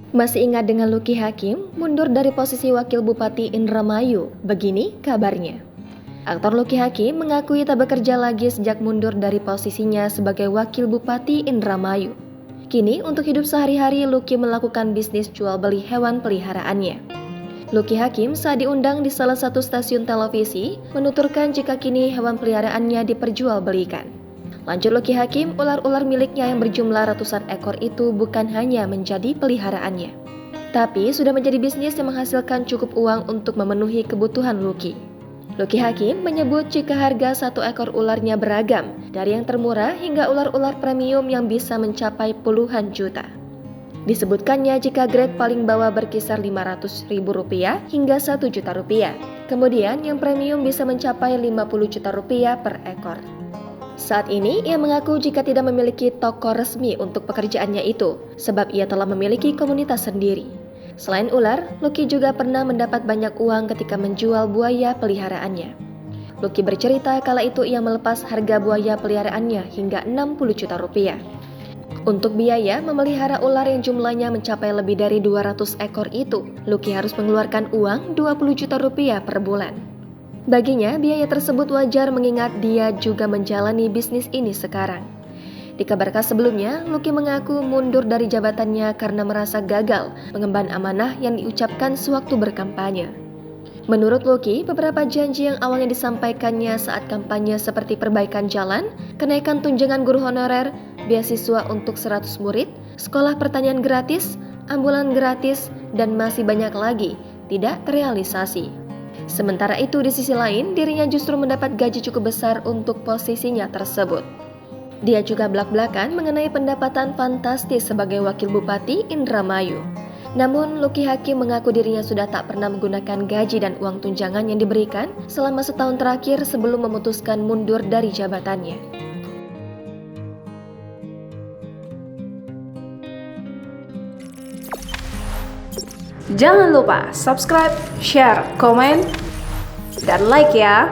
Masih ingat dengan Lucky Hakim mundur dari posisi Wakil Bupati Indramayu? Begini kabarnya. Aktor Lucky Hakim mengakui tak bekerja lagi sejak mundur dari posisinya sebagai Wakil Bupati Indramayu. Kini untuk hidup sehari-hari Lucky melakukan bisnis jual beli hewan peliharaannya. Lucky Hakim saat diundang di salah satu stasiun televisi menuturkan jika kini hewan peliharaannya diperjualbelikan. Lanjut Lucky Hakim, ular-ular miliknya yang berjumlah ratusan ekor itu bukan hanya menjadi peliharaannya, tapi sudah menjadi bisnis yang menghasilkan cukup uang untuk memenuhi kebutuhan Lucky. Lucky Hakim menyebut jika harga satu ekor ularnya beragam, dari yang termurah hingga ular-ular premium yang bisa mencapai puluhan juta. Disebutkannya jika grade paling bawah berkisar Rp500.000 hingga Rp1.000.000, kemudian yang premium bisa mencapai Rp50 juta per ekor. Saat ini, ia mengaku jika tidak memiliki toko resmi untuk pekerjaannya itu, sebab ia telah memiliki komunitas sendiri. Selain ular, Lucky juga pernah mendapat banyak uang ketika menjual buaya peliharaannya. Lucky bercerita kala itu ia melepas harga buaya peliharaannya hingga Rp60 juta. Untuk biaya memelihara ular yang jumlahnya mencapai lebih dari 200 ekor itu, Lucky harus mengeluarkan uang Rp20 juta per bulan. Baginya, biaya tersebut wajar mengingat dia juga menjalani bisnis ini sekarang. Dikabarkan sebelumnya, Lucky mengaku mundur dari jabatannya karena merasa gagal mengemban amanah yang diucapkan sewaktu berkampanye. Menurut Lucky, beberapa janji yang awalnya disampaikannya saat kampanye seperti perbaikan jalan, kenaikan tunjangan guru honorer, beasiswa untuk 100 murid, sekolah pertanian gratis, ambulan gratis, dan masih banyak lagi, tidak terrealisasi. Sementara itu di sisi lain, dirinya justru mendapat gaji cukup besar untuk posisinya tersebut. Dia juga belak-belakan mengenai pendapatan fantastis sebagai Wakil Bupati Indramayu. Namun, Lucky Hakim mengaku dirinya sudah tak pernah menggunakan gaji dan uang tunjangan yang diberikan selama setahun terakhir sebelum memutuskan mundur dari jabatannya. Jangan lupa subscribe, share, komen, dan like ya.